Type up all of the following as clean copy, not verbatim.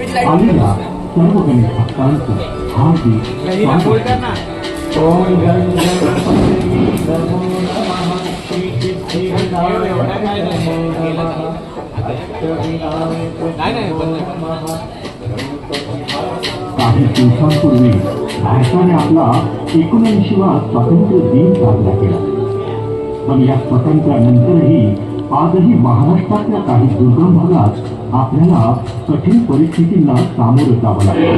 आलेल्या सर्व गणेश भक्तांचं हार्दिक स्वागत. ओम गण गणपती नमो नमः. श्री सिद्धिविनायक नमो नमः. अष्टविनायक नमो नमः. काही दिवसांपूर्वी भारताने आपला 79वा स्वातंत्र्य दिन साजरा केला. पण या स्वातंत्र्यानंतरही आजही महाराष्ट्रातल्या काही दुर्गम भागात आपल्याला कठीण परिस्थितींना सामोरं जावं लागतं.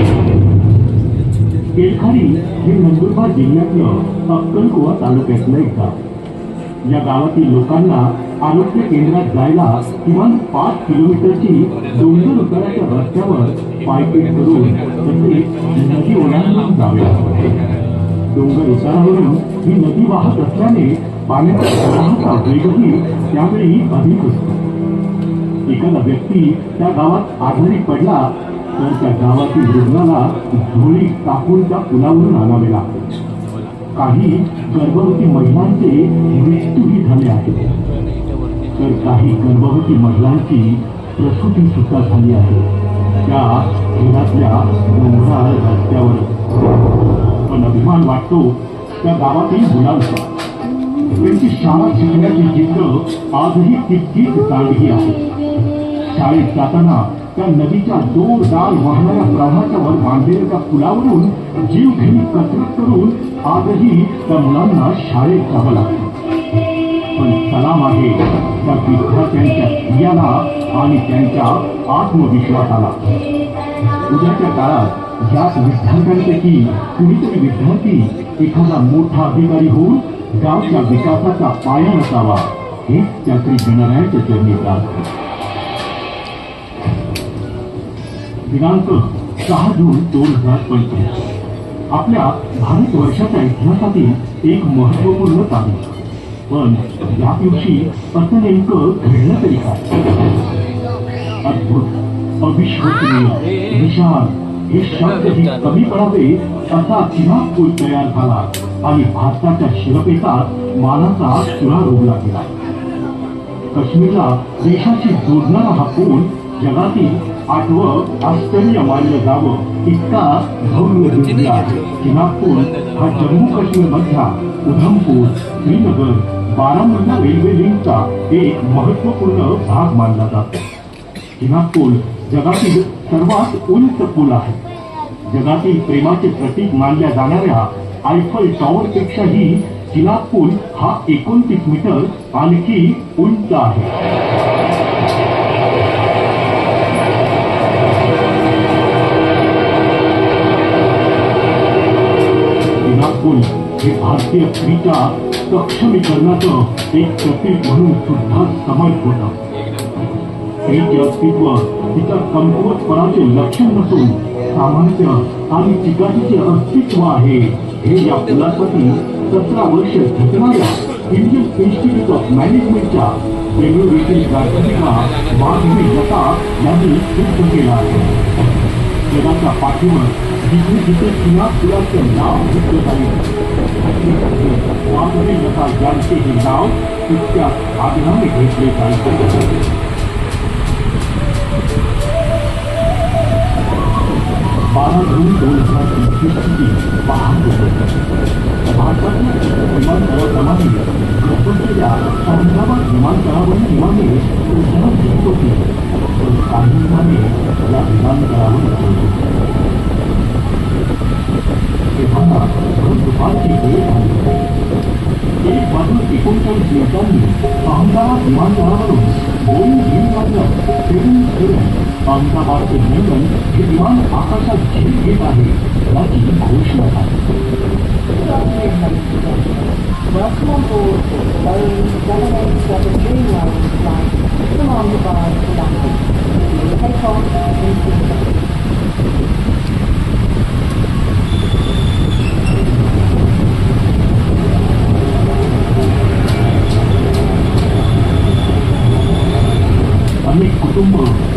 केळखारी हे नंदुरबार जिल्ह्यातलं अक्कलकुवा तालुक्यातलं एक गाव. या गावातील लोकांना आरोग्य केंद्रात जायला किमान 5 किलोमीटरची डोंगर उताराच्या रस्त्यावर पायपीट करून तसेच नदी ओलांडून जावे लागते. डोंगर उतारावरून ही नदी वाहत असल्याने पाण्याच्या प्रवाहाचा वेगही त्यावेळी अधिक असतो. एखादा व्यक्ती त्या गावात आजारी पडला तर त्या गावातील रुग्णाला झोळी टाकून त्या पुलावरून आणावे लागते. काही गर्भवती महिलांचे मृत्यूही झाले आहेत, तर काही गर्भवती महिलांची प्रसूती सुद्धा झाली आहे त्या घरातल्या डोंगराळ रस्त्यावर. पण अभिमान वाटतो त्या गावातील मुलांचा. त्यांची शाळा शिकण्याची जिद्द आजही तितकीच दांडगी आहे. शाळेत जाताना त्या नदीच्या जोरदार वाहणाऱ्या प्रवाहाच्या वर बांधलेल्या त्या पुलावरून जीव घेऊन कसरत करून आजही त्या मुलांना शाळेत जावं लागतं. पण सलाम आहे त्या विद्यार्थ्यांच्या ध्येयाला आणि त्यांच्या आत्मविश्वासाला. उद्याच्या काळात याच विद्यार्थ्यांपैकी कुणीतरी विद्यार्थी एखादा मोठा अधिकारी होऊन गावच्या विकासाचा पाया असावा हेच त्या श्री गणरायाच्या चरणी प्रार्थना. दिनांक 6 जून 2025 आपल्या भारतवर्षाच्या इतिहासातील एक महत्वपूर्ण तारीख. पण या दिवशी असं नेमकं घडलं तरी काय? अद्भुत, अविश्वसनीय, विशाल हे शब्दही कमी पडावे असा दिमाग तयार झाला आणि भारताच्या शिरपेटात मानाचा चुरा रोवला गेला. काश्मीरला देशाशी जोडणारा हा पूल जगातील 8वं आश्चर्य मानलं जावं इतका भव्य दिसला आहे. चिनाब पूल हा जम्मू काश्मीर मधल्या उधमपूर, श्रीनगर, बारामुल्ला रेल्वे लिंकचा एक महत्वपूर्ण भाग मानला जातो. चिनाब पूल जगातील सर्वात उंच पूल आहे. जगातील प्रेमाचे प्रतीक मानल्या जाणाऱ्या आयफल टॉवर पेक्षाही चिनाब पूल हा 29 मीटर आणखी उंच आहे. पूल हे भारतीय स्त्रीच्या सक्षमीकरणाचं एक प्रतीक म्हणून सुद्धा समर्थ होतं. स्त्रीचे अस्तित्व तिच्या कमकुवतपणाचे लक्षण नसून सामर्थ्य आणि चिकाटीचे अस्तित्व आहे हे या पुलासाठी 17 वर्ष झटणाऱ्या इंडियन इन्स्टिट्यूट ऑफ मॅनेजमेंटच्या बेंगळुरू येथील प्राध्यापिका माधवी लता यांनी सिद्ध केलं आहे. जगाच्या पाठीवर जिथे चिनाब पुलाचं नाव घेतलं जाईल माधवी लता यांचे हे नाव तितक्या आदराने घेतले जाईल. 12 जून 2025 भारताच्या विमानतळाप्रमाणे घसरलेल्या अहमदाबाद विमानतळावरील विमाने उद्यानात घेत होती. पण काही विमाने या विमानतळावर तेव्हा दुपारची वेळ झाली. एक बाजू 39 मिनिटांनी अहमदाबाद विमानतळावरून बोईंग विमानानं फिरून अहमदाबादचे नियमन हे विमान आकाशात झेप घेत आहे याची घोषणा झाली. Welcome on board Boeing 787 Dreamliner flight from Ahmedabad to London. Take off in 2 seconds. अनेक कुटुंब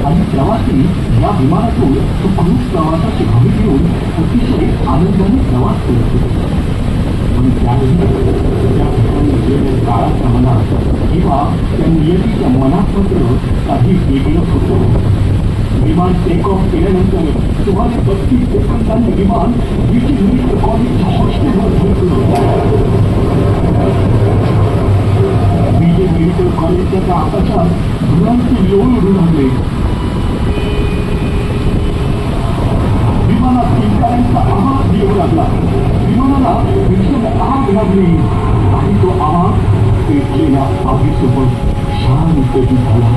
आणि प्रवासी या विमानातून सुखरूप प्रवासाची हमी घेऊन अतिशय आनंदाने प्रवास करत होते. पण त्यावेळी त्या ठिकाणी गेलेल्या काळाच्या मनात किंवा त्या नियतीच्या मनात मात्र काही वेगळं होतं. विमान टेक ऑफ केल्यानंतर सुमारे 32 सेकंदांनी विमान बीच मेडिकल कॉलेजच्या हॉस्टेलवर पोहोचलं. बीजे मेडिकल कॉलेजच्या आकाशात धुरांचे लोळ उडू लागले. विमानात किंकाऱ्यांचा आवाज येऊ लागला. विमानाला भीषण आग लागली आणि तो आवाज पेटलेल्या आगीसोबत शांतही झाला.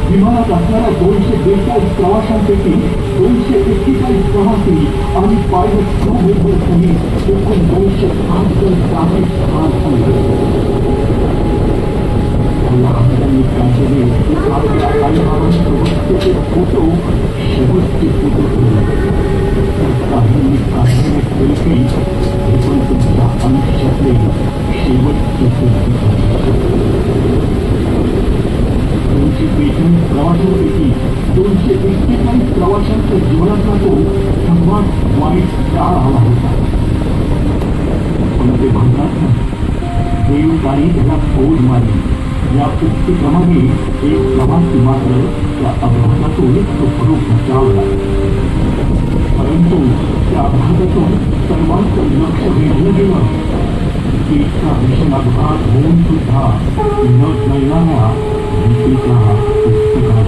विमानात असणाऱ्या 242 प्रवाशांपैकी 241 प्रवासी आणि पायलट क्रू मेंबर सहित एकूण 208 जण जागीच ठार झाले. लहानपणी काढलेले आपल्या आईबाबांसोबतचे फोटो शेवटचे फोटो ठेवले. काहींनी काढलेले सेल्फी हे पण तुमच्या आयुष्यातले शेवटचे प्रवाशांपैकी 241 प्रवाशांच्या जीवनातला तो सर्वात वाईट काळ आला होता. पण ते म्हणतात ना, देवदारी त्याला फोड मारली. या उक्तीप्रमाणे एक प्रवासी मात्र त्या अपघातातून सुखरूप बचावला. परंतु त्या अपघातातून सर्वांचं लक्ष वेधलं गेलं की इतका भीषण अपघात होऊन सुद्धा न कळणाऱ्या भीतीचा पुस्तकात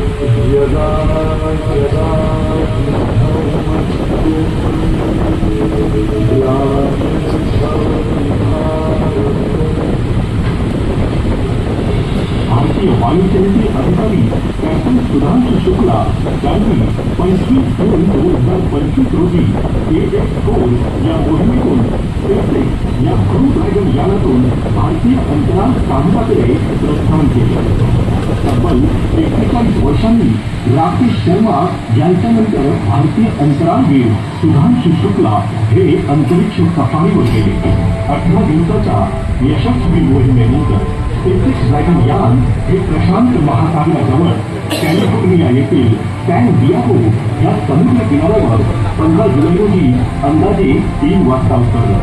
भारतीय वायुसेनेचे अधिकारी कॅप्टन सुधांशु शुक्ला यांनी 25 जून 2025 रोजी AX-4 या मोहिमेतून स्पेसएक्स या क्रू ड्रॅगन यानातून भारतीय अंतराळ स्थानकाकडे प्रस्थान केले. तब्बल 41 वर्षांनी राकेश शर्मा यांच्यानंतर भारतीय अंतराळवीर सुधांशु शुक्ला हे अंतरिक्ष सफारीवर गेले. 18 दिवसाच्या यशस्वी मोहिमेनंतर स्पेसएक्स ड्रॅगन यान हे प्रशांत महासागराजवळ कॅलिफोर्निया येथील सॅन डियागो या समुद्र किनाऱ्यावर 15 जुलै रोजी अंदाजे 3 वाजता उतरलं.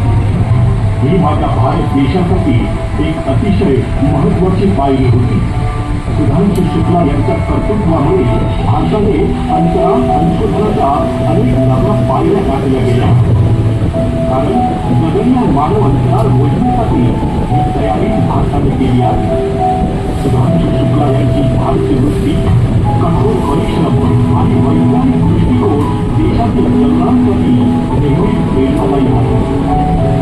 ही माझ्या भारत देशासाठी एक अतिशय महत्वाची पायरी होती. सुधांशु शुक्ला यांच्या कर्तृत्वामुळे भारताने अंतराळ संशोधनाच्या अनेक नव्या पायऱ्या टाकल्या गेल्या. कारण गगनयान मानव अंतराळ मोजण्यासाठी ही तयारी भारताने केली आहे. सुधांशु शुक्ला यांची भारतीय वृत्ती, कठोर परिश्रम आणि वैज्ञानिक दृष्टिकोन देशातील तरुणांसाठी नेहमीच प्रेरणादायी आहे.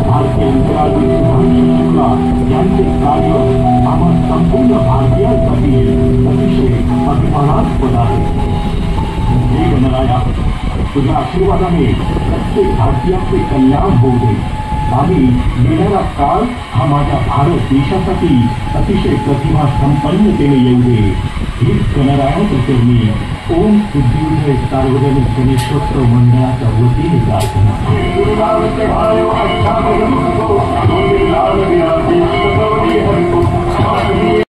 भारतीय अंतराळवीर सुधांशु शुक्ला यांचे कार्य आम्हा संपूर्ण भारतीयांसाठी अतिशय अभिमानास्पद आहे. हे गणराया, तुझ्या आशीर्वादाने प्रत्येक भारतीयाचे कल्याण होऊ दे आणि येणारा काळ हा माझ्या भारत देशासाठी अतिशय प्रतिभा संपन्नतेने येऊ दे. हीच गणरायाच्या चरणी ओम सिद्धिविजय सार्वजनिक गणेशोत्सव मंडळाच्या वतीने प्रार्थना.